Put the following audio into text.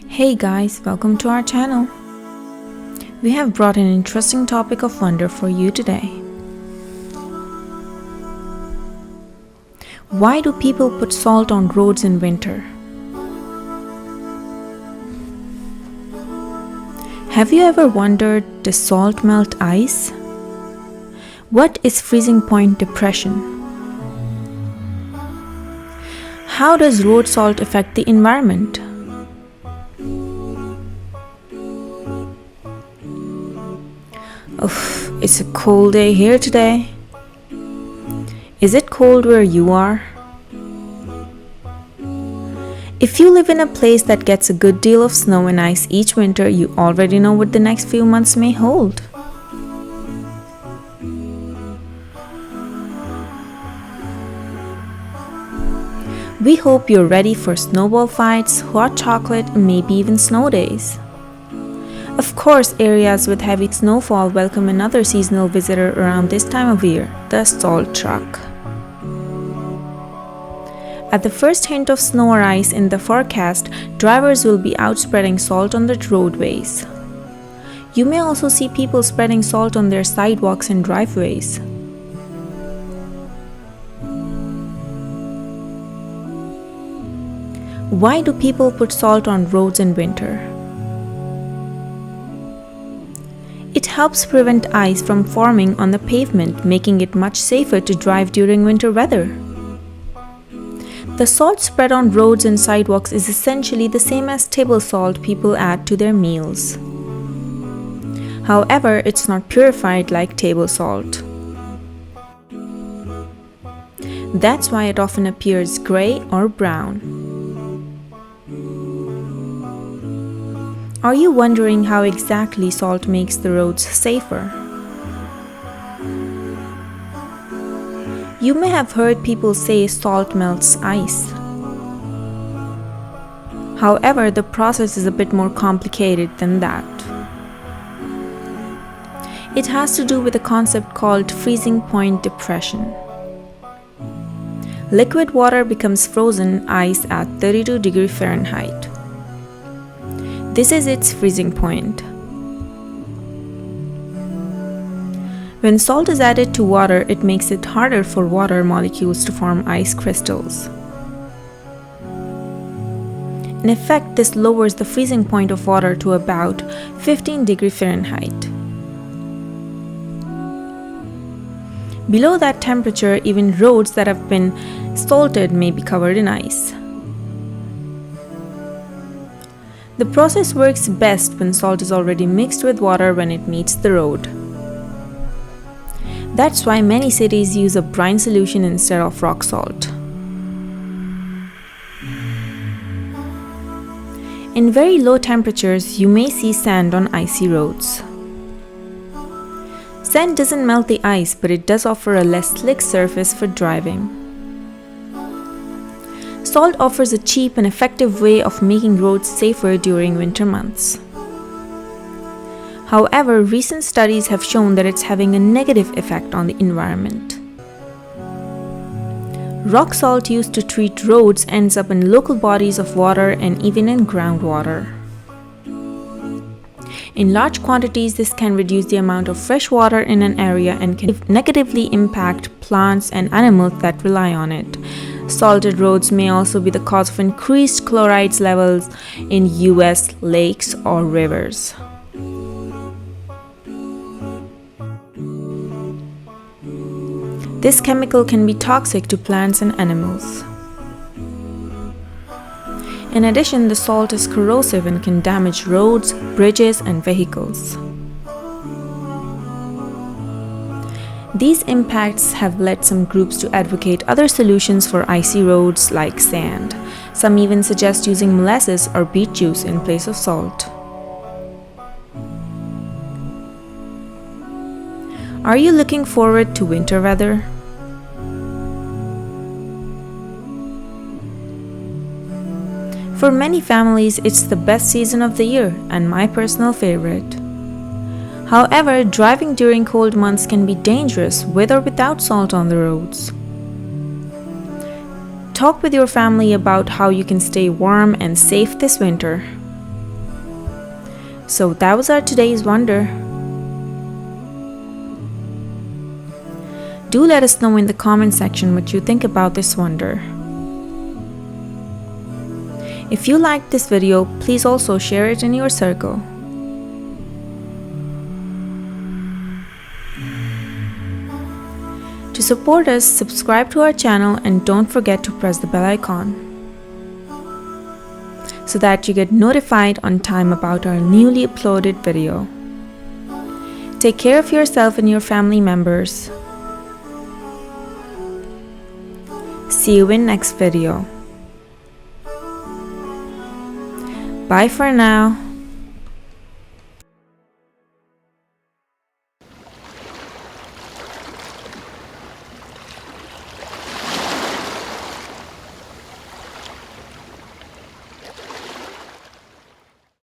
Hey guys, welcome to our channel. We have brought an interesting topic of wonder for you today. Why do people put salt on roads in winter? Have you ever wondered, does salt melt ice? What is freezing point depression? How does road salt affect the environment? Oof, it's a cold day here today. Is it cold where you are? If you live in a place that gets a good deal of snow and ice each winter, you already know what the next few months may hold. We hope you're ready for snowball fights, hot chocolate, and maybe even snow days. Of course, areas with heavy snowfall welcome another seasonal visitor around this time of year, the salt truck. At the first hint of snow or ice in the forecast, drivers will be out spreading salt on the roadways. You may also see people spreading salt on their sidewalks and driveways. Why do people put salt on roads in winter? It helps prevent ice from forming on the pavement, making it much safer to drive during winter weather. The salt spread on roads and sidewalks is essentially the same as table salt people add to their meals. However, it's not purified like table salt. That's why it often appears gray or brown. Are you wondering how exactly salt makes the roads safer? You may have heard people say salt melts ice. However, the process is a bit more complicated than that. It has to do with a concept called freezing point depression. Liquid water becomes frozen ice at 32 degrees Fahrenheit. This is its freezing point. When salt is added to water, it makes it harder for water molecules to form ice crystals. In effect, this lowers the freezing point of water to about 15 degrees Fahrenheit. Below that temperature, even roads that have been salted may be covered in ice. The process works best when salt is already mixed with water when it meets the road. That's why many cities use a brine solution instead of rock salt. In very low temperatures, you may see sand on icy roads. Sand doesn't melt the ice, but it does offer a less slick surface for driving. Salt offers a cheap and effective way of making roads safer during winter months. However, recent studies have shown that it's having a negative effect on the environment. Rock salt used to treat roads ends up in local bodies of water and even in groundwater. In large quantities, this can reduce the amount of fresh water in an area and can negatively impact plants and animals that rely on it. Salted roads may also be the cause of increased chlorides levels in US lakes or rivers. This chemical can be toxic to plants and animals. In addition, the salt is corrosive and can damage roads, bridges, and vehicles. These impacts have led some groups to advocate other solutions for icy roads like sand. Some even suggest using molasses or beet juice in place of salt. Are you looking forward to winter weather? For many families, it's the best season of the year and my personal favorite. However, driving during cold months can be dangerous with or without salt on the roads. Talk with your family about how you can stay warm and safe this winter. So that was our today's wonder. Do let us know in the comment section what you think about this wonder. If you liked this video, please also share it in your circle. To support us, subscribe to our channel and don't forget to press the bell icon so that you get notified on time about our newly uploaded video. Take care of yourself and your family members. See you in next video. Bye for now.